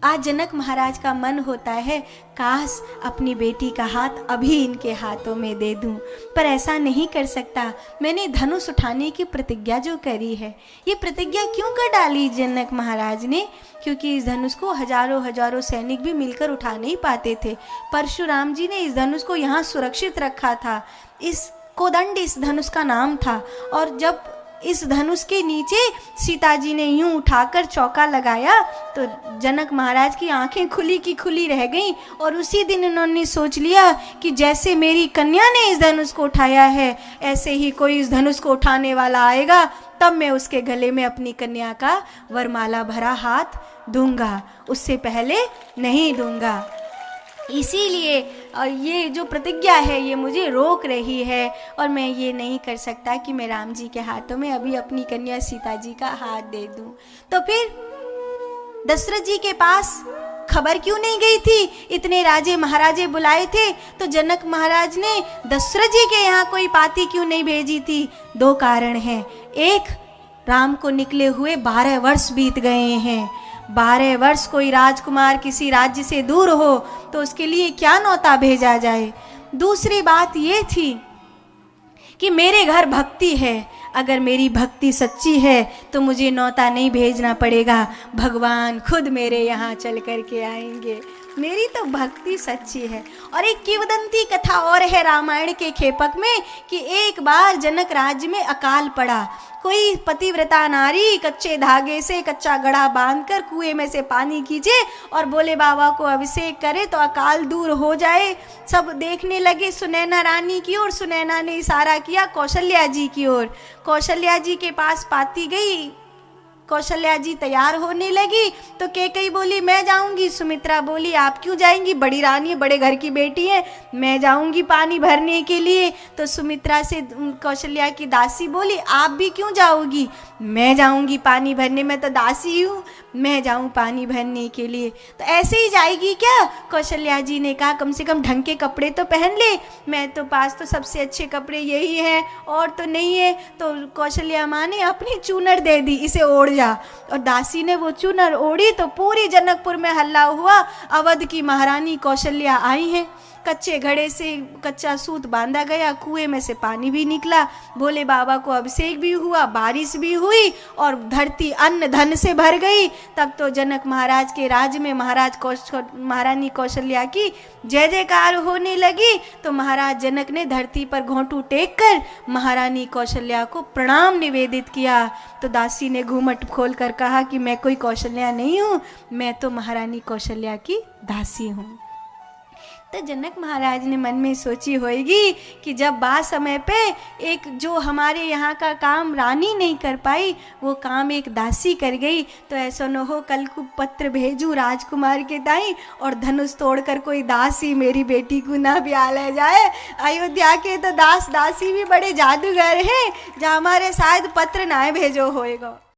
आज जनक महाराज का मन होता है काश अपनी बेटी का हाथ अभी इनके हाथों में दे दूं, पर ऐसा नहीं कर सकता। मैंने धनुष उठाने की प्रतिज्ञा जो करी है, ये प्रतिज्ञा क्यों कर डाली जनक महाराज ने? क्योंकि इस धनुष को हजारों हजारों सैनिक भी मिलकर उठा नहीं पाते थे। परशुराम जी ने इस धनुष को यहाँ सुरक्षित रखा था। इस कोदंड इस धनुष का नाम था। और जब इस धनुष के नीचे सीता जी ने यूं उठाकर चौका लगाया तो जनक महाराज की आंखें खुली की खुली रह गईं। और उसी दिन उन्होंने सोच लिया कि जैसे मेरी कन्या ने इस धनुष को उठाया है, ऐसे ही कोई इस धनुष को उठाने वाला आएगा, तब मैं उसके गले में अपनी कन्या का वरमाला भरा हाथ दूंगा, उससे पहले नहीं दूंगा। इसीलिए ये जो प्रतिज्ञा है ये मुझे रोक रही है, और मैं ये नहीं कर सकता कि मैं राम जी के हाथों में अभी अपनी कन्या सीता जी का हाथ दे दूं। तो फिर दशरथ जी के पास खबर क्यों नहीं गई थी? इतने राजे महाराजे बुलाए थे तो जनक महाराज ने दशरथ जी के यहाँ कोई पाती क्यों नहीं भेजी थी? दो कारण हैं। एक, राम को निकले हुए 12 वर्ष बीत गए हैं। 12 वर्ष कोई राजकुमार किसी राज्य से दूर हो तो उसके लिए क्या न्योता भेजा जाए। दूसरी बात ये थी कि मेरे घर भक्ति है, अगर मेरी भक्ति सच्ची है तो मुझे न्योता नहीं भेजना पड़ेगा, भगवान खुद मेरे यहाँ चल कर के आएंगे। मेरी तो भक्ति सच्ची है। और एक किंवदंती कथा और है रामायण के खेपक में कि एक बार जनक राज्य में अकाल पड़ा। कोई पतिव्रता नारी कच्चे धागे से कच्चा घड़ा बांधकर कुएं में से पानी खींचे और बोले बाबा को अभिषेक करे तो अकाल दूर हो जाए। सब देखने लगे सुनैना रानी की ओर। सुनैना ने इशारा किया कौशल्या जी की ओर। कौशल्या जी के पास पाती गई। कौशल्या जी तैयार होने लगी तो कैकेयी बोली मैं जाऊंगी। सुमित्रा बोली आप क्यों जाएंगी, बड़ी रानी बड़े घर की बेटी है, मैं जाऊंगी पानी भरने के लिए। तो सुमित्रा से कौशल्या की दासी बोली आप भी क्यों जाओगी? मैं जाऊंगी पानी भरने, मैं तो दासी हूँ, मैं जाऊं पानी भरने के लिए। तो ऐसे ही जाएगी क्या? कौशल्या जी ने कहा कम से कम ढंग के कपड़े तो पहन ले, मैं तो पास तो सबसे अच्छे कपड़े यही हैं और तो नहीं है। तो कौशल्या माँ ने अपनी चूनर दे दी, इसे ओढ़ जा। और दासी ने वो चूनर ओढ़ी तो पूरी जनकपुर में हल्ला हुआ, अवध की महारानी कौशल्या आई हैं। कच्चे घड़े से कच्चा सूत बांधा गया, कुएं में से पानी भी निकला, भोले बाबा को अभिषेक भी हुआ, बारिश भी हुई और धरती अन्न धन से भर गई। तब तो जनक महाराज के राज में महारानी कौशल्या की जय जयकार होने लगी। तो महाराज जनक ने धरती पर घोंटू टेक कर महारानी कौशल्या को प्रणाम निवेदित किया। तो दासी ने घूमट खोल कर कहा कि मैं कोई कौशल्या नहीं हूँ, मैं तो महारानी कौशल्या की दासी हूँ। तो जनक महाराज ने मन में सोची होगी कि जब बात समय पे एक जो हमारे यहाँ का काम रानी नहीं कर पाई वो काम एक दासी कर गई, तो ऐसा न हो कल को पत्र भेजूं राजकुमार के ताई और धनुष तोड़कर कोई दासी मेरी बेटी को ना ब्याह ले जाए। अयोध्या के तो दास दासी भी बड़े जादूगर हैं, जहाँ हमारे शायद पत्र ना भेजो होएगा।